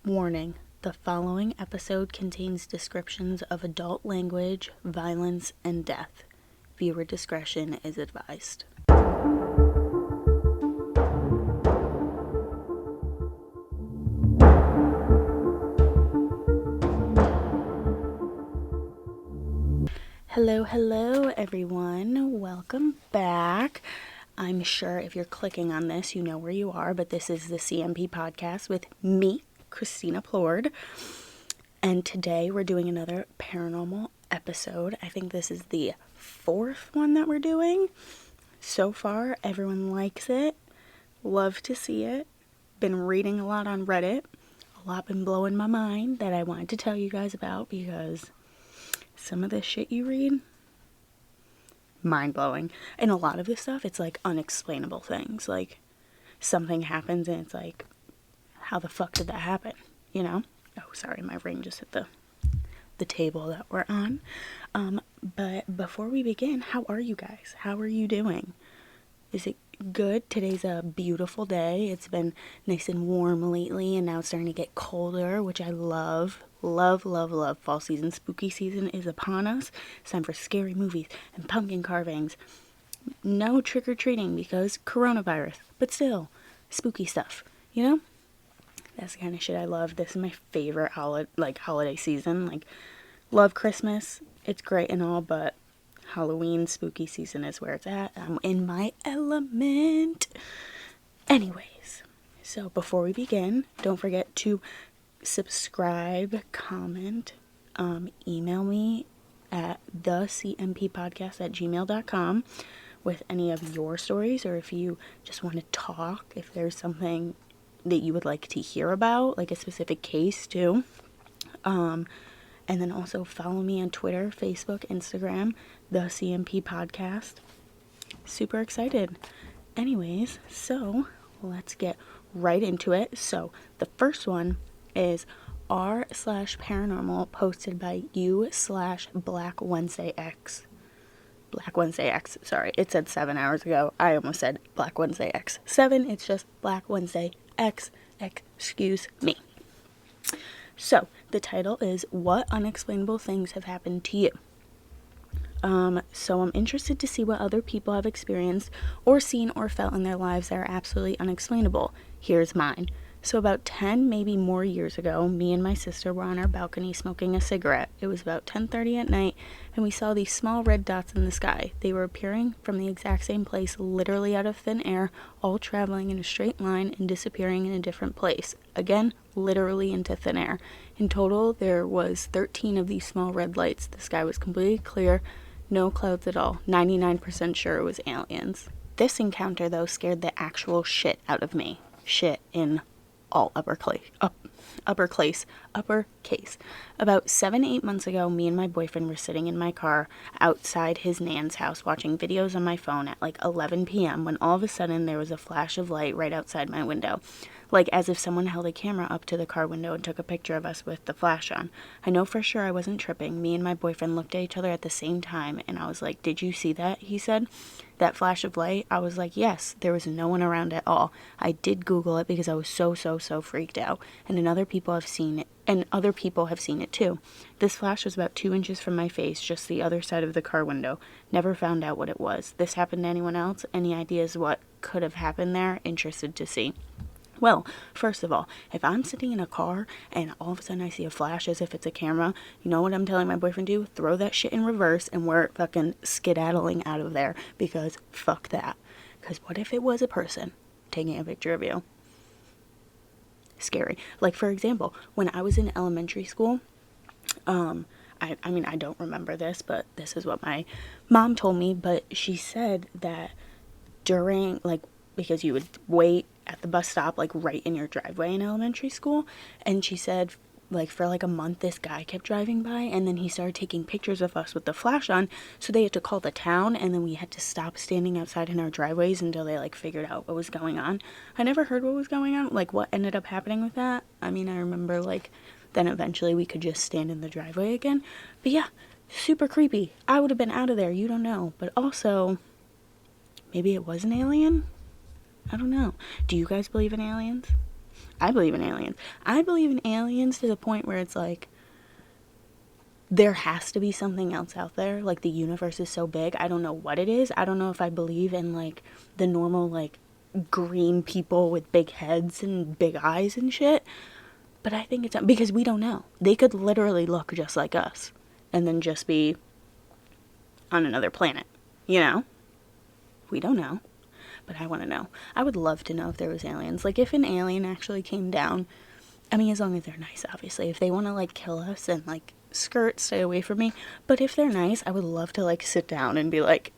Warning: the following episode contains descriptions of adult language, violence, and death. Viewer discretion is advised. Hello everyone. Welcome back. I'm sure if you're clicking on this, you know where you are, but this is the CMP podcast with me, ChristinaPlourd. And today we're doing another paranormal episode. I think this is the fourth one that we're doing. So far, everyone likes it. Love to see it. Been reading a lot on Reddit. A lot been blowing my mind that I wanted to tell you guys about because some of the shit you read, mind-blowing. And a lot of this stuff, it's like unexplainable things. Like something happens and it's like, how the fuck did that happen? You know? Oh, sorry, my ring just hit the table that we're on. But before we begin, how are you guys? How are you doing? Is it good? Today's a beautiful day. It's been nice and warm lately, and now it's starting to get colder, which I love. Love. Fall season, spooky season is upon us. It's time for scary movies and pumpkin carvings. No trick-or-treating because coronavirus, but still, spooky stuff, you know? That's the kind of shit I love. This is my favorite holiday season. Like, love Christmas. It's great and all, but Halloween, spooky season is where it's at. I'm in my element. Anyways, so before we begin, don't forget to subscribe, comment, email me at thecmppodcast@gmail.com with any of your stories, or if you just want to talk, if there's something that you would like to hear about, like a specific case too. And then also follow me on Twitter, Facebook, Instagram, the CMP Podcast. Super excited. Anyways, so let's get right into it. So the first one is r/paranormal, posted by u/Black Wednesday X. Black Wednesday X, sorry, it said 7 hours ago. I almost said Black Wednesday X 7. It's just Black Wednesday X. Excuse me. So the title is, what unexplainable things have happened to you? So I'm interested to see what other people have experienced or seen or felt in their lives that are absolutely unexplainable. Here's mine. So about 10, maybe more years ago, me and my sister were on our balcony smoking a cigarette. It was about 10:30 at night, and we saw these small red dots in the sky. They were appearing from the exact same place, literally out of thin air, all traveling in a straight line and disappearing in a different place. Again, literally into thin air. In total, there was 13 of these small red lights. The sky was completely clear, no clouds at all. 99% sure it was aliens. This encounter, though, scared the actual shit out of me. Shit in all uppercase. About 7-8 months ago, me and my boyfriend were sitting in my car outside his nan's house watching videos on my phone at like 11 p.m. when all of a sudden there was a flash of light right outside my window. Like as if someone held a camera up to the car window and took a picture of us with the flash on. I know for sure I wasn't tripping. Me and my boyfriend looked at each other at the same time, and I was like, "Did you see that?" He said. That flash of light? I was like, yes, there was no one around at all. I did Google it because I was so freaked out. And other people have seen it too. This flash was about 2 inches from my face, just the other side of the car window. Never found out what it was. This happened to anyone else? Any ideas what could have happened there? Interested to see. Well, first of all, if I'm sitting in a car and all of a sudden I see a flash as if it's a camera, you know what I'm telling my boyfriend to do? Throw that shit in reverse and we're fucking skedaddling out of there, because fuck that. Because what if it was a person taking a picture of you? Scary. Like, for example, when I was in elementary school, I don't remember this, but this is what my mom told me, but she said that during, like, because you would wait at the bus stop, like, right in your driveway in elementary school, and she said, like, for like a month, this guy kept driving by, and then he started taking pictures of us with the flash on, so they had to call the town, and then we had to stop standing outside in our driveways until they, like, figured out what was going on. I never heard what was going on, like, what ended up happening with that. I mean, I remember, like, then eventually we could just stand in the driveway again, but yeah, super creepy. I would have been out of there, you don't know, but also, maybe it was an alien? I don't know. Do you guys believe in aliens? I believe in aliens. I believe in aliens to the point where it's like, there has to be something else out there. Like, the universe is so big. I don't know what it is. I don't know if I believe in, like, the normal, like, green people with big heads and big eyes and shit. But I think it's because we don't know. They could literally look just like us and then just be on another planet, you know? We don't know. But I want to know. I would love to know if there was aliens. Like, if an alien actually came down, I mean, as long as they're nice, obviously. If they want to, like, kill us and, like, stay away from me. But if they're nice, I would love to, like, sit down and be like,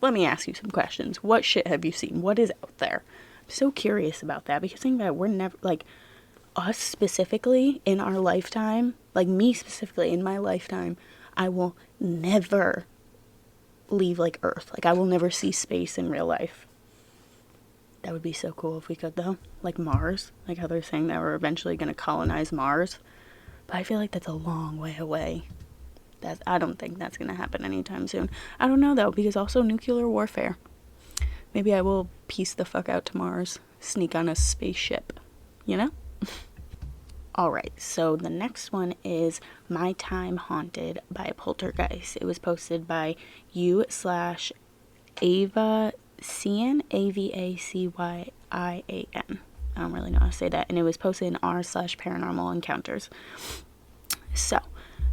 let me ask you some questions. What shit have you seen? What is out there? I'm so curious about that, because think about it, we're never, like, us specifically in our lifetime, like me specifically in my lifetime, I will never leave, like, Earth. Like, I will never see space in real life. That would be so cool if we could, though. Like Mars. Like how they're saying that we're eventually going to colonize Mars. But I feel like that's a long way away. I don't think that's going to happen anytime soon. I don't know, though, because also nuclear warfare. Maybe I will piece the fuck out to Mars. Sneak on a spaceship. You know? Alright, so the next one is My Time Haunted by a Poltergeist. It was posted by u/Ava Cyan, Avacyian. I don't really know how to say that. And it was posted in r/paranormal encounters. So,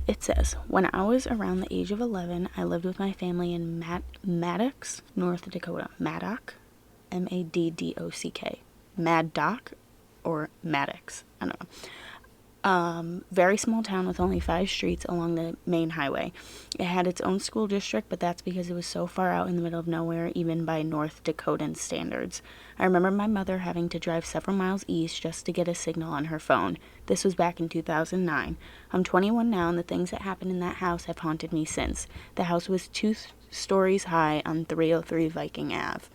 it says, when I was around the age of 11, I lived with my family in Maddox, North Dakota. Maddock? Maddock? Maddock? Or Maddox? I don't know. Very small town with only 5 streets along the main highway. It had its own school district, but that's because it was so far out in the middle of nowhere, even by North Dakotan standards. I remember my mother having to drive several miles east just to get a signal on her phone. This was back in 2009. I'm 21 now, and the things that happened in that house have haunted me since. The house was 2 stories high on 303 Viking Ave.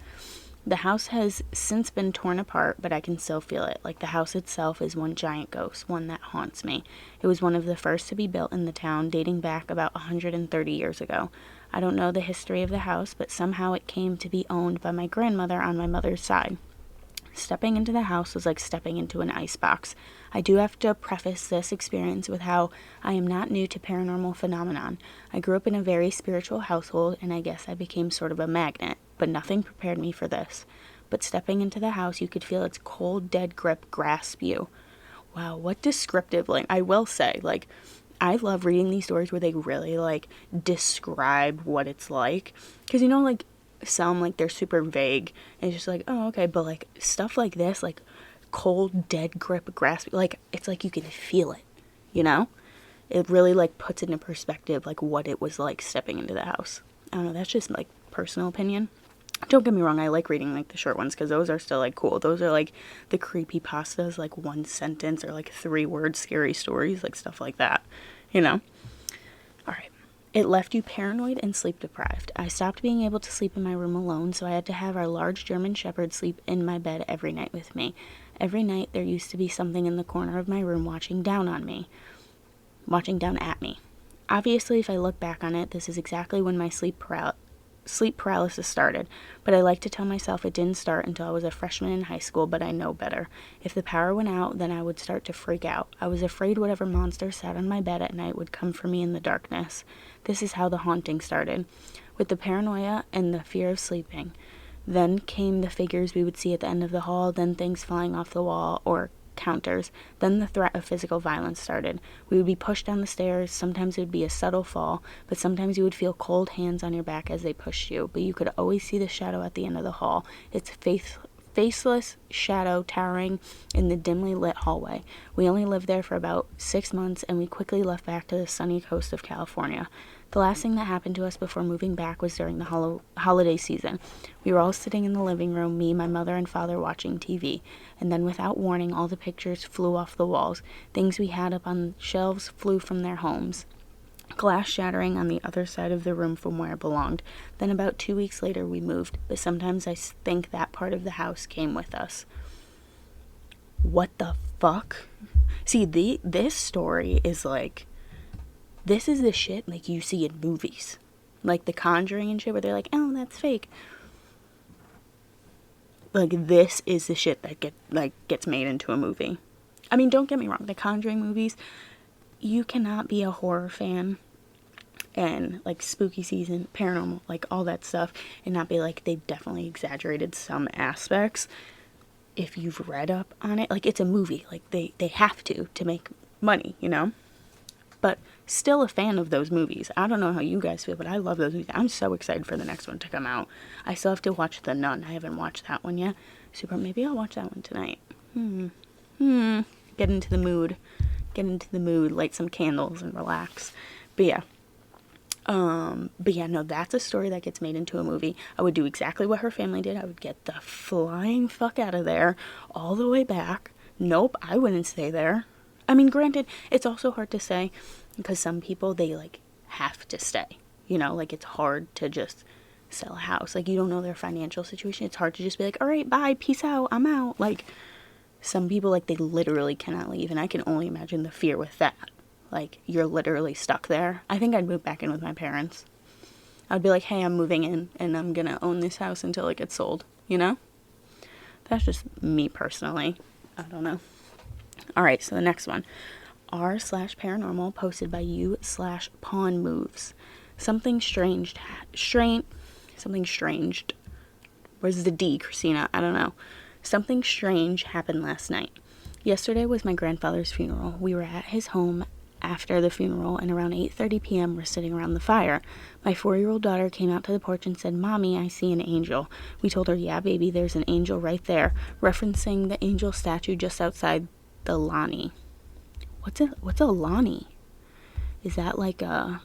The house has since been torn apart, but I can still feel it. Like the house itself is one giant ghost, one that haunts me. It was one of the first to be built in the town, dating back about 130 years ago. I don't know the history of the house, but somehow it came to be owned by my grandmother on my mother's side. Stepping into the house was like stepping into an icebox. I do have to preface this experience with how I am not new to paranormal phenomenon. I grew up in a very spiritual household, and I guess I became sort of a magnet, but nothing prepared me for this. But stepping into the house, you could feel its cold, dead grip grasp you. Wow, what descriptive, like, I will say, like, I love reading these stories where they really, like, describe what it's like. Because, you know, like, some, like, they're super vague. And it's just like, oh, okay. But, like, stuff like this, like, cold, dead grip grasp, like, it's like you can feel it, you know? It really, like, puts into perspective, like, what it was like stepping into the house. I don't know, that's just, like, personal opinion. Don't get me wrong, I like reading, like, the short ones, because those are still, like, cool. Those are, like, the creepypastas, like, 1 sentence or, like, 3-word scary stories, like, stuff like that, you know? Alright. It left you paranoid and sleep deprived. I stopped being able to sleep in my room alone, so I had to have our large German Shepherd sleep in my bed every night with me. Every night there used to be something in the corner of my room watching down at me. Obviously, if I look back on it, this is exactly when my sleep paralysis started, but I like to tell myself it didn't start until I was a freshman in high school, but I know better. If the power went out, then I would start to freak out. I was afraid whatever monster sat on my bed at night would come for me in the darkness. This is how the haunting started, with the paranoia and the fear of sleeping. Then came the figures we would see at the end of the hall, then things flying off the wall, or counters. Then the threat of physical violence started. We would be pushed down the stairs. Sometimes it would be a subtle fall, but sometimes you would feel cold hands on your back as they pushed you, but you could always see the shadow at the end of the hall, its faceless shadow towering in the dimly lit hallway. We only lived there for about 6 months, and we quickly left back to the sunny coast of California. The last thing that happened to us before moving back was during the holiday season. We were all sitting in the living room, me, my mother, and father watching TV, and then without warning, all the pictures flew off the walls. Things we had up on shelves flew from their homes, glass shattering on the other side of the room from where it belonged. Then about 2 weeks later we moved, but sometimes I think that part of the house came with us. What the fuck? See, this story is like, this is the shit like you see in movies, like The Conjuring and shit, where they're like, oh, that's fake. Like, this is the shit that gets made into a movie. I mean, don't get me wrong, the Conjuring movies, you cannot be a horror fan and like spooky season, paranormal, like all that stuff, and not be like, they definitely exaggerated some aspects. If you've read up on it, like, it's a movie, like they have to make money, you know? But still a fan of those movies. I don't know how you guys feel, but I love those movies. I'm so excited for the next one to come out. I still have to watch The Nun. I haven't watched that one yet. Super, maybe I'll watch that one tonight. Get into the mood. Light some candles and relax. But yeah, no, that's a story that gets made into a movie. I would do exactly what her family did. I would get the flying fuck out of there, all the way back. Nope, I wouldn't stay there. I mean, granted, it's also hard to say, because some people, they like have to stay, you know, like it's hard to just sell a house. Like, you don't know their financial situation. It's hard to just be like, all right, bye, peace out, I'm out. Like, some people, like, they literally cannot leave, and I can only imagine the fear with that. Like, you're literally stuck there. I think I'd move back in with my parents. I'd be like, hey, I'm moving in, and I'm gonna own this house until it gets sold, you know? That's just me personally. I don't know. Alright, so the next one. r/paranormal, posted by you/pawn moves. Something strange. Where's the D, Christina? I don't know. Something strange happened last night. Yesterday was my grandfather's funeral. We were at his home after the funeral, and around 8:30 p.m. we're sitting around the fire. My 4-year-old daughter came out to the porch and said, "Mommy, I see an angel." We told her, "Yeah, baby, there's an angel right there," referencing the angel statue just outside the Lani. What's a Lani? Is that like a...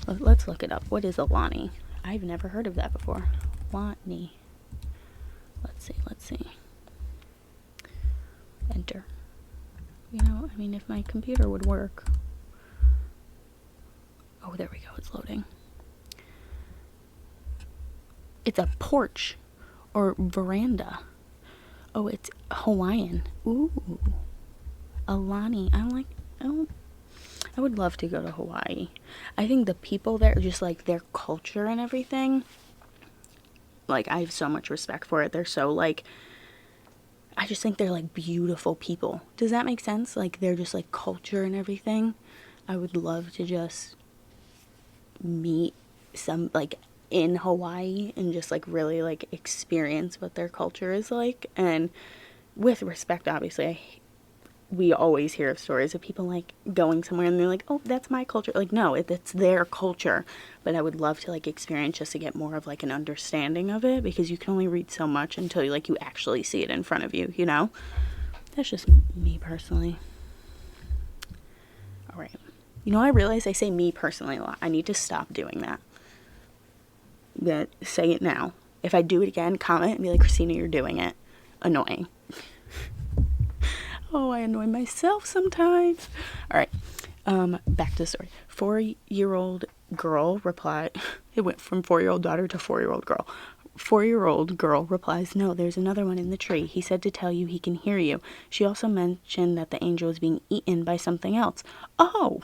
Let's look it up. What is a Lani? I've never heard of that before. Lani. Let's see. Enter. You know, I mean, if my computer would work. Oh, there we go. It's loading. It's a porch or veranda. Oh, it's Hawaiian. Ooh. Alani. I would love to go to Hawaii. I think the people there, just like their culture and everything, like, I have so much respect for it. They're so, like, I just think they're like beautiful people. Does that make sense? Like, they're just like culture and everything. I would love to just meet some, like, in Hawaii and just like really like experience what their culture is like. And with respect, obviously, we always hear of stories of people like going somewhere and they're like, oh, that's my culture. Like, no, it's their culture. But I would love to like experience just to get more of like an understanding of it, because you can only read so much until you actually see it in front of you, you know? That's just me personally. All right. You know, I realize I say me personally a lot. I need to stop doing that. I'm gonna say it now. If I do it again, comment and be like, Christina, you're doing it. Annoying. Oh, I annoy myself sometimes. All right. Back to the story. 4-year-old girl replied. It went from 4-year-old daughter to 4-year-old girl. 4-year-old girl replies, "No, there's another one in the tree. He said to tell you he can hear you." She also mentioned that the angel was being eaten by something else. Oh.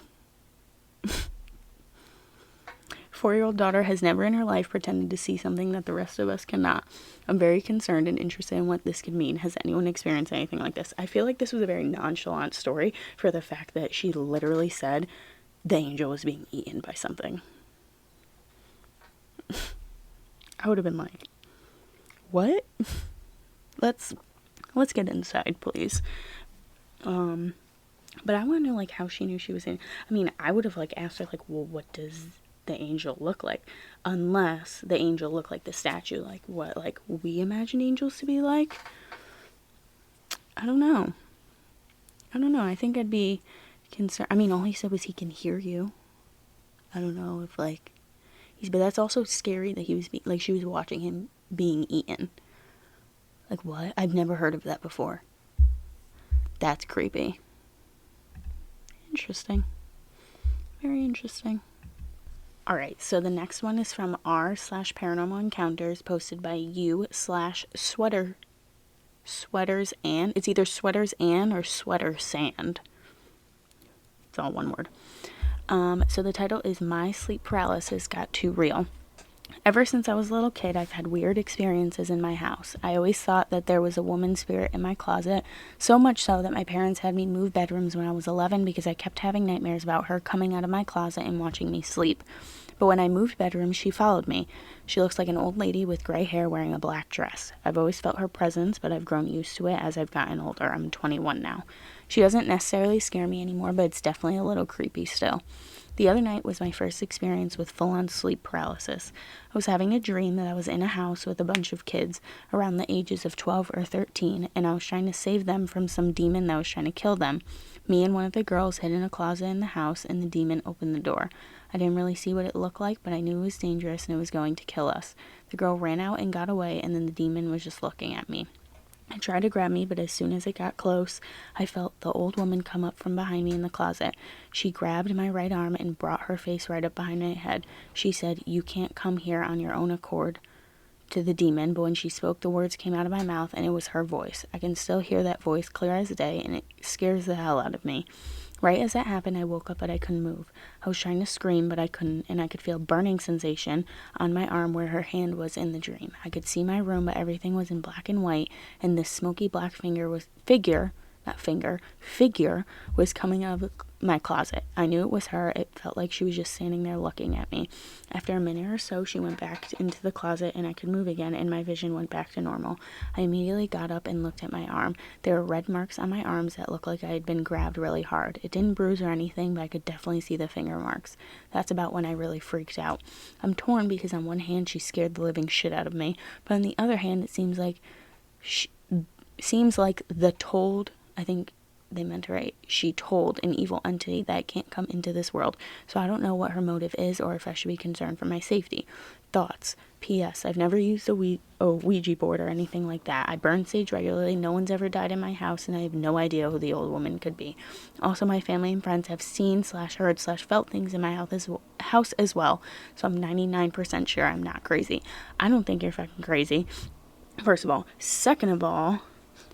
4-year-old daughter has never in her life pretended to see something that the rest of us cannot. I'm very concerned and interested in what this could mean. Has anyone experienced anything like this? I feel like this was a very nonchalant story for the fact that she literally said the angel was being eaten by something. I would have been like, what? Let's get inside, please. But I want to know like how she knew she was in. I mean, I would have like asked her like, well, what does the angel look like? Unless the angel looked like the statue, like what like we imagine angels to be like. I don't know. I think I'd be concerned. I mean, all he said was he can hear you. I don't know if like but that's also scary that he was like she was watching him being eaten. Like, what? I've never heard of that before. That's creepy. Interesting. Very interesting. Alright, so the next one is from r/paranormal encounters, posted by you/sweaters and. It's either sweaters and or sweater sand. It's all one word. So the title is "My Sleep Paralysis Got Too Real." Ever since I was a little kid, I've had weird experiences in my house. I always thought that there was a woman spirit in my closet, so much so that my parents had me move bedrooms when I was 11 because I kept having nightmares about her coming out of my closet and watching me sleep. But when I moved bedrooms, she followed me. She looks like an old lady with gray hair wearing a black dress. I've always felt her presence, but I've grown used to it as I've gotten older. I'm 21 now. She doesn't necessarily scare me anymore, but it's definitely a little creepy still. The other night was my first experience with full-on sleep paralysis. I was having a dream that I was in a house with a bunch of kids around the ages of 12 or 13, and I was trying to save them from some demon that was trying to kill them. Me and one of the girls hid in a closet in the house, and the demon opened the door. I didn't really see what it looked like, but I knew it was dangerous and it was going to kill us. The girl ran out and got away, and then the demon was just looking at me. It tried to grab me, but as soon as it got close, I felt the old woman come up from behind me in the closet. She grabbed my right arm and brought her face right up behind my head. She said, "You can't come here on your own accord," to the demon, but when she spoke, the words came out of my mouth, and it was her voice. I can still hear that voice clear as day, and it scares the hell out of me. Right as that happened, I woke up, but I couldn't move. I was trying to scream, but I couldn't, and I could feel burning sensation on my arm where her hand was in the dream. I could see my room, but everything was in black and white, and this smoky black figure was coming out of my closet. I knew it was her. It felt like she was just standing there looking at me. After a minute or so, she went back into the closet, and I could move again, and my vision went back to normal. I immediately got up and looked at my arm. There were red marks on my arms that looked like I had been grabbed really hard. It didn't bruise or anything, but I could definitely see the finger marks. That's about when I really freaked out. I'm torn because on one hand, she scared the living shit out of me, but on the other hand, it seems like I think they meant right. She told an evil entity that I can't come into this world, so I don't know what her motive is or if I should be concerned for my safety. Thoughts. P.S. I've never used a Ouija board or anything like that. I burn sage regularly. No one's ever died in my house, and I have no idea who the old woman could be. Also, my family and friends have seen/heard/felt things in my house as well, so I'm 99% sure I'm not crazy. I don't think you're fucking crazy, first of all. Second of all,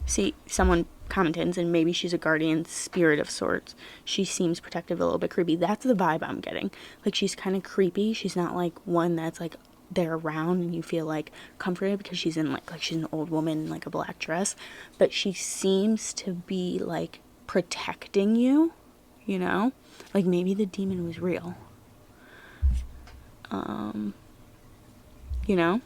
see, someone commented, and maybe she's a guardian spirit of sorts. She seems protective, a little bit creepy. That's the vibe I'm getting. Like, she's kind of creepy. She's not like one that's like they're around and you feel like comforted because she's in like she's an old woman in like a black dress, but she seems to be like protecting you, you know? Like maybe the demon was real. You know?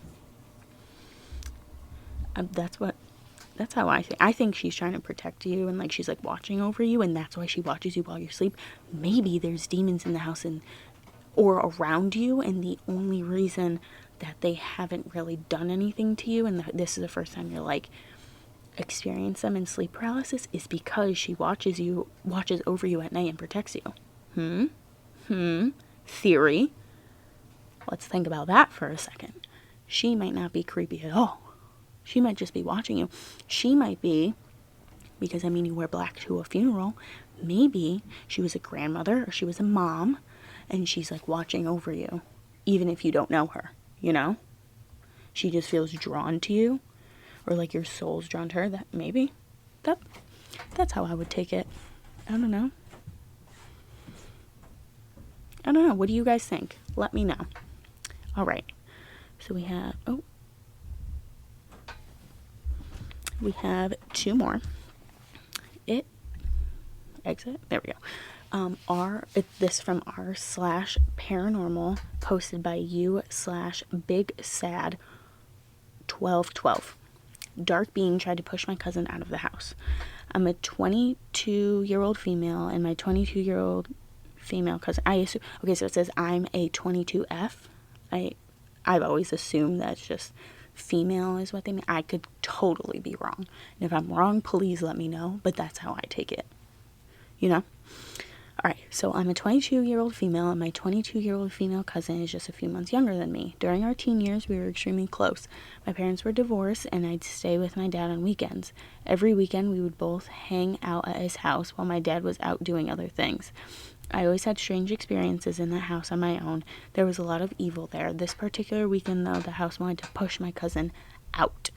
That's how I think. I think she's trying to protect you, and like she's like watching over you, and that's why she watches you while you sleep. Maybe there's demons in the house or around you, and the only reason that they haven't really done anything to you, and this is the first time you're like experience them in sleep paralysis, is because she watches over you at night and protects you. Theory. Let's think about that for a second. She might not be creepy at all. She might just be watching you. She might be, because I mean you wear black to a funeral, maybe she was a grandmother or she was a mom and she's like watching over you, even if you don't know her, you know? She just feels drawn to you, or like your soul's drawn to her. That's how I would take it. I don't know. What do you guys think? Let me know. All right. So we have two more. Exit. There we go. This from r/paranormal, posted by u/bigsad1212. Dark being tried to push my cousin out of the house. I'm a 22-year-old female, and my 22-year-old female cousin. So it says I'm a 22F. I've always assumed that's just female is what they mean. I could totally be wrong. And if I'm wrong, please let me know. But that's how I take it. You know? Alright, so I'm a 22-year-old female, and my 22-year-old female cousin is just a few months younger than me. During our teen years, we were extremely close. My parents were divorced, and I'd stay with my dad on weekends. Every weekend, we would both hang out at his house while my dad was out doing other things. I always had strange experiences in that house on my own. There was a lot of evil there. This particular weekend, though, the house wanted to push my cousin out.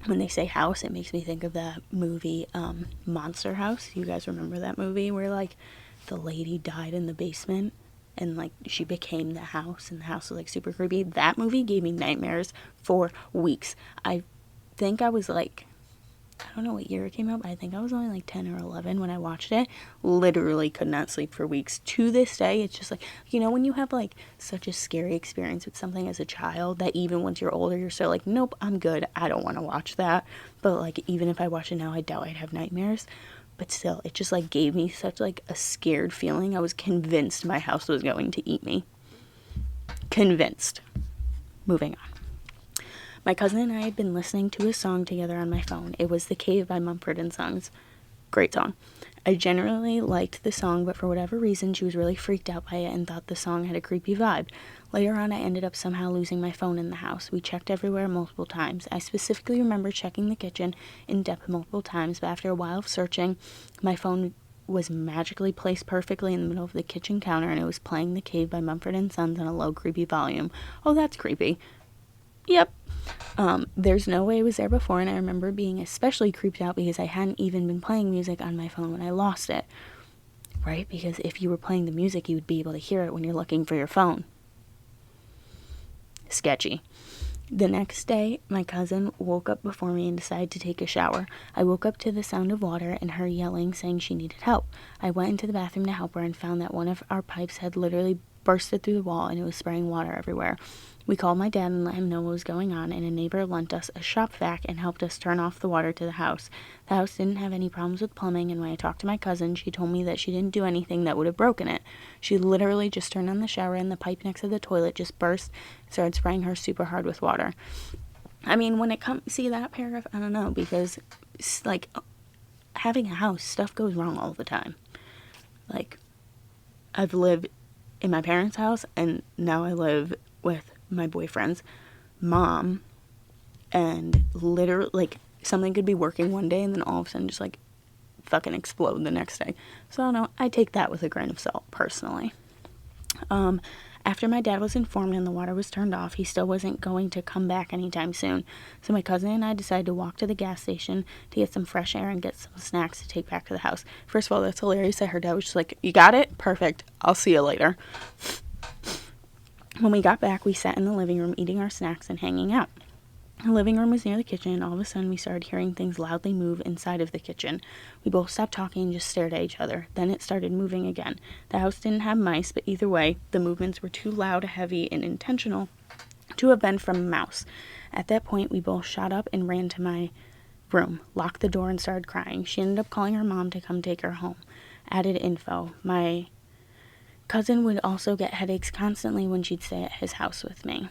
When they say house, it makes me think of that movie, Monster House. You guys remember that movie where, like, the lady died in the basement and like she became the house, and the house was like super creepy. That movie gave me nightmares for weeks. I think I was like, I don't know what year it came out, but I think I was only like 10 or 11 when I watched it. Literally could not sleep for weeks. To this day, it's just like, you know, when you have like such a scary experience with something as a child that even once you're older, you're so like, nope, I'm good. I don't want to watch that. But like, even if I watch it now, I doubt I'd have nightmares. But still, it just like gave me such like a scared feeling. I was convinced my house was going to eat me. Convinced. Moving on. My cousin and I had been listening to a song together on my phone. It was The Cave by Mumford & Sons. Great song. I generally liked the song, but for whatever reason, she was really freaked out by it and thought the song had a creepy vibe. Later on, I ended up somehow losing my phone in the house. We checked everywhere multiple times. I specifically remember checking the kitchen in depth multiple times, but after a while of searching, my phone was magically placed perfectly in the middle of the kitchen counter, and it was playing The Cave by Mumford & Sons on a low, creepy volume. Oh, that's creepy. Yep. There's no way it was there before, and I remember being especially creeped out because I hadn't even been playing music on my phone when I lost it. Right? Because if you were playing the music, you would be able to hear it when you're looking for your phone. Sketchy. The next day, my cousin woke up before me and decided to take a shower. I woke up to the sound of water and her yelling, saying she needed help. I went into the bathroom to help her and found that one of our pipes had literally bursted through the wall and it was spraying water everywhere. We called my dad and let him know what was going on, and a neighbor lent us a shop vac and helped us turn off the water to the house. The house didn't have any problems with plumbing, and when I talked to my cousin, she told me that she didn't do anything that would have broken it. She literally just turned on the shower and the pipe next to the toilet just burst and started spraying her super hard with water. I mean, when it comes, see that paragraph, I don't know, because like having a house, stuff goes wrong all the time. Like, I've lived in my parents' house, and now I live with my boyfriend's mom, and literally, like, something could be working one day and then all of a sudden just like fucking explode the next day. So I don't know, I take that with a grain of salt personally. After my dad was informed and the water was turned off, he still wasn't going to come back anytime soon. So my cousin and I decided to walk to the gas station to get some fresh air and get some snacks to take back to the house. First of all, that's hilarious that her dad was just like, you got it? Perfect. I'll see you later. When we got back, we sat in the living room eating our snacks and hanging out. The living room was near the kitchen, and all of a sudden we started hearing things loudly move inside of the kitchen. We both stopped talking and just stared at each other. Then it started moving again. The house didn't have mice, but either way, the movements were too loud, heavy, and intentional to have been from a mouse. At that point, we both shot up and ran to my room, locked the door, and started crying. She ended up calling her mom to come take her home. Added info. My cousin would also get headaches constantly when she'd stay at his house with me.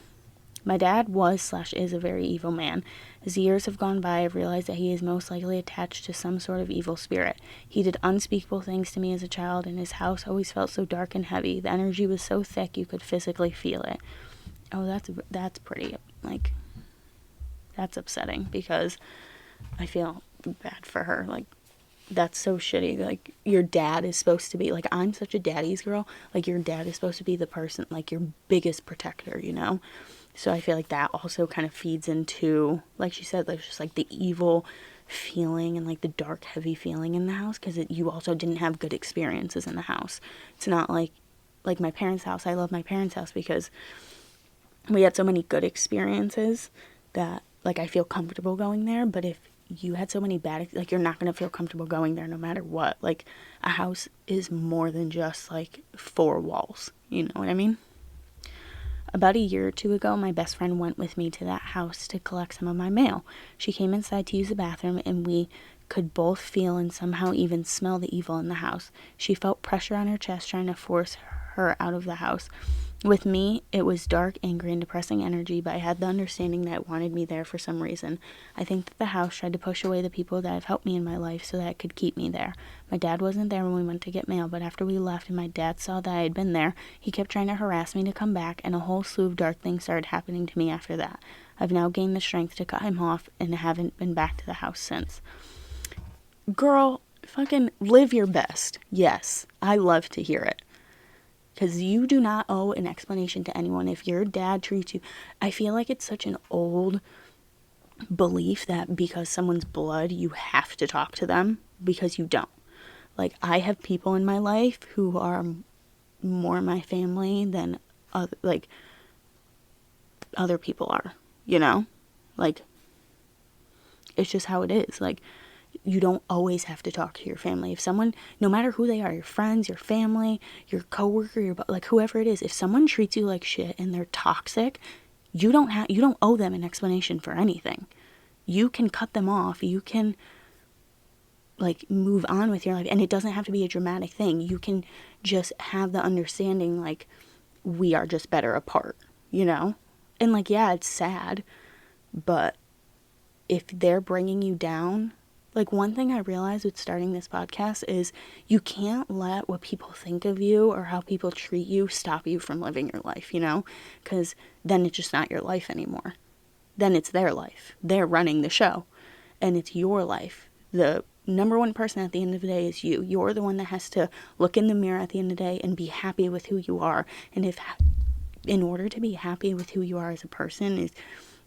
My dad was/is a very evil man. As the years have gone by, I've realized that he is most likely attached to some sort of evil spirit. He did unspeakable things to me as a child, and his house always felt so dark and heavy. The energy was so thick you could physically feel it. Oh, that's pretty, like, that's upsetting, because I feel bad for her. Like, that's so shitty. Like, your dad is supposed to be, like, I'm such a daddy's girl. Like, your dad is supposed to be the person, like, your biggest protector, you know? So I feel like that also kind of feeds into, like she said, like, just, like, the evil feeling and, like, the dark, heavy feeling in the house, because you also didn't have good experiences in the house. It's not like my parents' house. I love my parents' house because we had so many good experiences that, like, I feel comfortable going there. But if you had so many bad, like, you're not going to feel comfortable going there no matter what. Like, a house is more than just, like, four walls. You know what I mean? About a year or two ago, my best friend went with me to that house to collect some of my mail. She came inside to use the bathroom, and we could both feel and somehow even smell the evil in the house. She felt pressure on her chest trying to force her out of the house. With me, it was dark, angry, and depressing energy, but I had the understanding that it wanted me there for some reason. I think that the house tried to push away the people that have helped me in my life so that it could keep me there. My dad wasn't there when we went to get mail, but after we left and my dad saw that I had been there, he kept trying to harass me to come back, and a whole slew of dark things started happening to me after that. I've now gained the strength to cut him off and haven't been back to the house since. Girl, fucking live your best. Yes, I love to hear it. Because you do not owe an explanation to anyone. If your dad treats you, I feel like it's such an old belief that because someone's blood, you have to talk to them, because you don't. Like, I have people in my life who are more my family than other people are, you know? Like, it's just how it is. Like, you don't always have to talk to your family. If someone, no matter who they are, your friends, your family, your coworker, like whoever it is, if someone treats you like shit and they're toxic, you don't owe them an explanation for anything. You can cut them off. You can like move on with your life, and it doesn't have to be a dramatic thing. You can just have the understanding like we are just better apart, you know? And like, yeah, it's sad, but if they're bringing you down, like one thing I realized with starting this podcast is you can't let what people think of you or how people treat you stop you from living your life, you know? Because then it's just not your life anymore. Then it's their life. They're running the show, and it's your life. The number one person at the end of the day is you. You're the one that has to look in the mirror at the end of the day and be happy with who you are. And if in order to be happy with who you are as a person is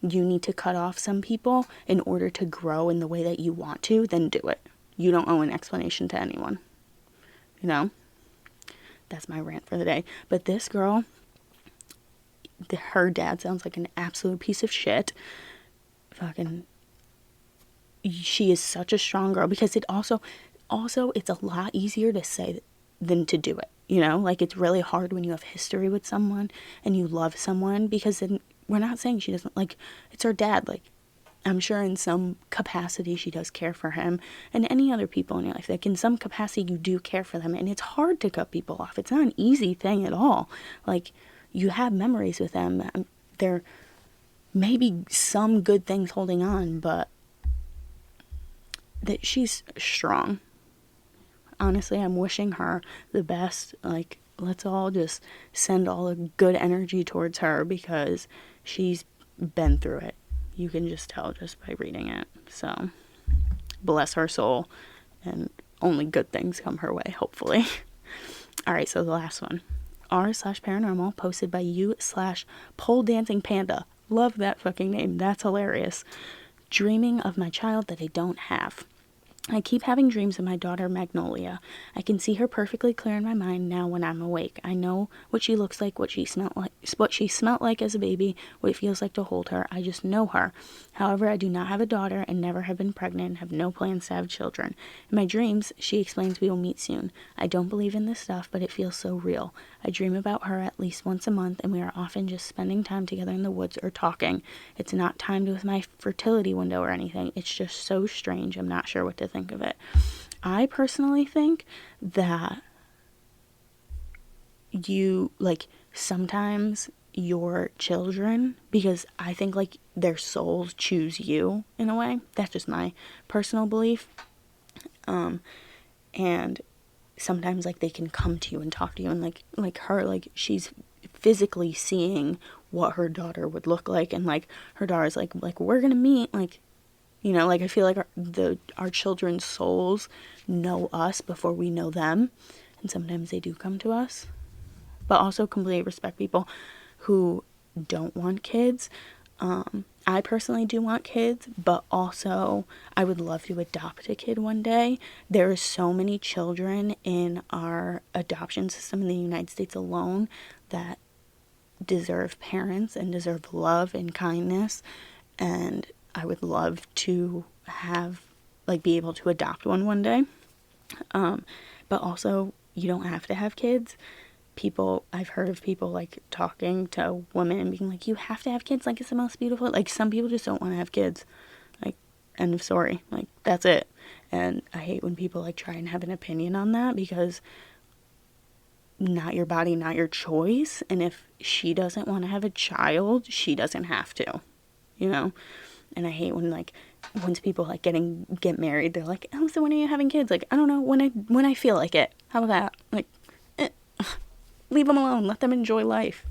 you need to cut off some people in order to grow in the way that you want to, then do it. You don't owe an explanation to anyone. You know? That's my rant for the day. But this girl, her dad sounds like an absolute piece of shit. Fucking, she is such a strong girl, because it also it's a lot easier to say than to do it. You know, like it's really hard when you have history with someone and you love someone, because then we're not saying she doesn't, like, it's her dad. Like, I'm sure in some capacity she does care for him and any other people in your life. Like, in some capacity you do care for them, and it's hard to cut people off. It's not an easy thing at all. Like, you have memories with them. There may be some good things holding on, but that she's strong. Honestly, I'm wishing her the best. Like, let's all just send all the good energy towards her, because she's been through it. You can just tell just by reading it. So, bless her soul, and only good things come her way, hopefully. All right, so the last one. r/paranormal, posted by you/pole dancing panda. Love that fucking name. That's hilarious. Dreaming of my child that I don't have. I keep having dreams of my daughter Magnolia. I can see her perfectly clear in my mind now when I'm awake. I know what she looks like, what she smelled like as a baby, what it feels like to hold her. I just know her. However, I do not have a daughter and never have been pregnant and have no plans to have children. In my dreams, she explains we will meet soon. I don't believe in this stuff, but it feels so real. I dream about her at least once a month, and we are often just spending time together in the woods or talking. It's not timed with my fertility window or anything. It's just so strange. I'm not sure what to think of it. I personally think that you, like, sometimes your children, because I think like their souls choose you in a way. That's just my personal belief. And sometimes like they can come to you and talk to you, and like her, like she's physically seeing what her daughter would look like, and like her daughter's like we're gonna meet, like, you know, like I feel like our children's souls know us before we know them, and sometimes they do come to us. But also completely respect people who don't want kids. I personally do want kids, but also I would love to adopt a kid one day. There are so many children in our adoption system in the United States alone that deserve parents and deserve love and kindness, and I would love to have, like, be able to adopt one day. But also, you don't have to have kids. I've heard of people like talking to women and being like, you have to have kids, like it's the most beautiful. Like, some people just don't want to have kids. Like, end of story. Like, that's it. And I hate when people like try and have an opinion on that, because not your body, not your choice. And if she doesn't want to have a child, she doesn't have to, you know? And I hate when once people like get married, they're like, oh, so when are you having kids? Like, I don't know, when I feel like it. How about that? Like, leave them alone. Let them enjoy life.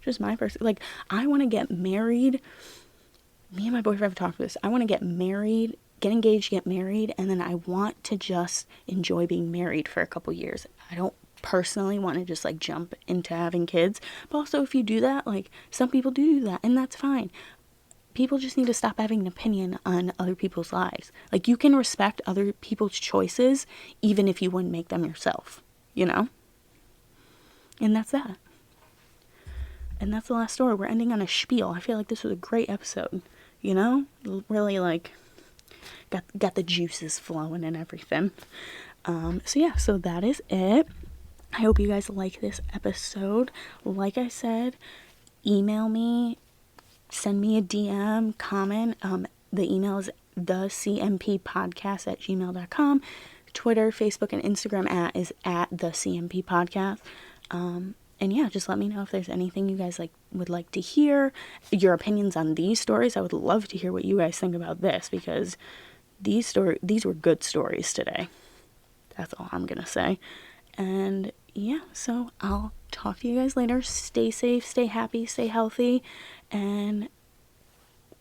Just my person. Like, I want to get married. Me and my boyfriend have talked about this. I want to get married, get engaged, get married, and then I want to just enjoy being married for a couple years. I don't personally want to just like jump into having kids. But also, if you do that, like, some people do that, and that's fine. People just need to stop having an opinion on other people's lives. Like, you can respect other people's choices even if you wouldn't make them yourself, you know? And that's that. And that's the last story. We're ending on a spiel. I feel like this was a great episode. You know? Really, like, got the juices flowing and everything. So that is it. I hope you guys like this episode. Like I said, email me, send me a DM, comment. The email is thecmppodcast@gmail.com. Twitter, Facebook, and Instagram is at thecmppodcast. And yeah, just let me know if there's anything you guys would like to hear. Your opinions on these stories. I would love to hear what you guys think about this, because these were good stories today. That's all I'm gonna say. And yeah, so I'll talk to you guys later. Stay safe, stay happy, stay healthy, and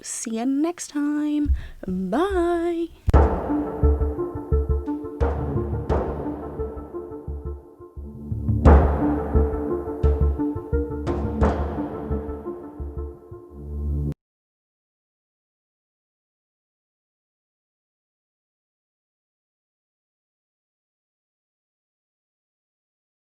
see you next time. Bye.